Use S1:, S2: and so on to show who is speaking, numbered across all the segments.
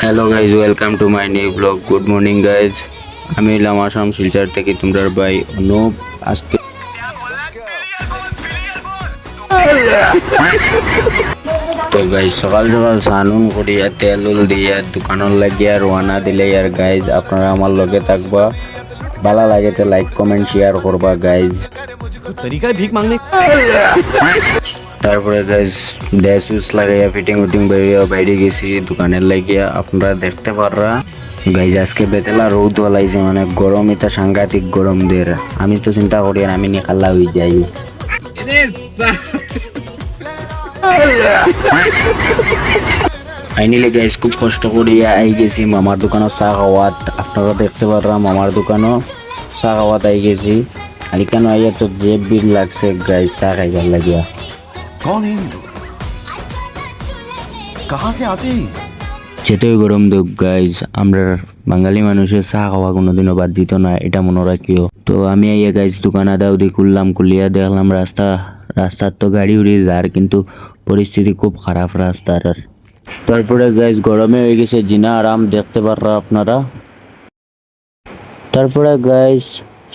S1: Hello guys, welcome to my new blog. Good morning guys, আমি এলাম আসাম শিলচর থেকে তোমরার ভাই অনুপ। আজকে তো গাইজ সকাল সকাল স্নান করিয়া তেল উল দিয়া দোকানের লাগিয়া রওনা দিলে আর গাইজ আপনারা আমার লগে থাকবা। ভালো লাগে তো লাইক কমেন্ট শেয়ার করবা গাইজ।
S2: तरीका है भीख मांगने
S1: তারপরে গাইজ ড্রেস উস লাগাইয়া ফিটিং উটিং বাইরে গেছি দোকানের লাগিয়া। আপনারা দেখতে পাররা গাইজ আজকে বেতেলা রোদ ওলাইছে, মানে গরম, এটা সাংঘাতিক গরম দের। আমি তো চিন্তা করি আর আমি নিকাল্লা হয়ে যাই। ফাইনালি গাইজ খুব কষ্ট করিয়া আই গেছি মামার দোকানও চা খাওয়াত। আপনারা দেখতে পাররা মামার দোকানও চা খাওয়াত আই গেছি। আর কেন আইয়া তো যে বিল লাগছে গাইজ চা খাইবার লাগিয়া।
S2: कौन है ये लोग कहाँ से आते हैं
S1: যেতই গরম দুঃখ গাইজ, আমরা বাঙালি মানুষের চা খাওয়া কোনোদিনও বাদ দিত না, এটা মনে রাখিও। তো আমি আইয়া গাইজ দোকান আদা উদি খুললাম, খুলিয়া দেখলাম রাস্তার তো গাড়ি উড়ি যার, কিন্তু পরিস্থিতি খুব খারাপ রাস্তার। তারপরে গাইজ গরমে হয়ে গেছে জিনা আরাম, দেখতে পাররা আপনারা। তারপরে গাইজ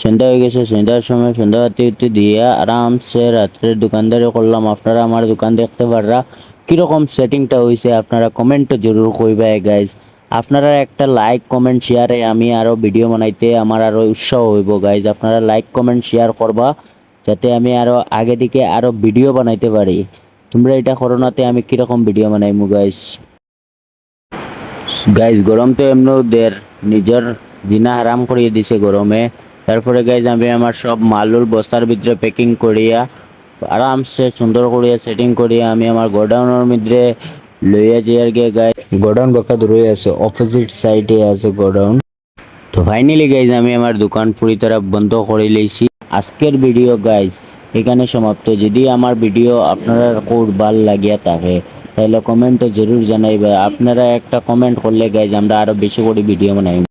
S1: সন্ধ্যা হয়ে গেছে, সন্ধ্যার সময় সন্ধ্যা বাতি দিয়া আরামসে রাত্রের দোকানদারি করলাম। আপনারা আমার দোকান দেখতে পাররা কিরকম সেটিংটা হয়েছে, আপনারা কমেন্টে জরুর কইবা গাইজ। আপনারা একটা লাইক কমেন্ট শেয়ারে আমি আরও ভিডিও বানাইতে আমার আরও উৎসাহ হইব গাইজ। আপনারা লাইক কমেন্ট শেয়ার করবা যাতে আমি আরও আগে দিকে আরও ভিডিও বানাইতে পারি। তোমরা এটা করোনাতে আমি কিরকম ভিডিও বানাইমু গাইজ। গাইজ গরম তো এমনিও দের নিজের জিনা হারাম করিয়ে দিছে গরমে। তারপরে গাইজ আমি আমার সব মালুর বস্তার ভিতরে প্যাকিং করিয়া আরামসে সুন্দর করিয়া সেটিং করিয়া আমি আমার গোডাউনের মধ্যে লইয়া যাই আর গিয়ে গাইজ। গোডাউন বাঁকা দূরে আছে, অপোজিট সাইডে আছে গোডাউন। তো ফাইনালি গাইজ আমি আমার দোকান পুরি তরফ বন্ধ করে লইছি। আজকের ভিডিও গাইজ এখানে সমাপ্ত। যদি আমার ভিডিও আপনারা খুব ভালো লাগিয়া থাকে তাহলে কমেন্টে জরুর জানাইবে। আপনারা একটা কমেন্ট করলে গাইজ আমরা আরো বেশি করে ভিডিও বানাই।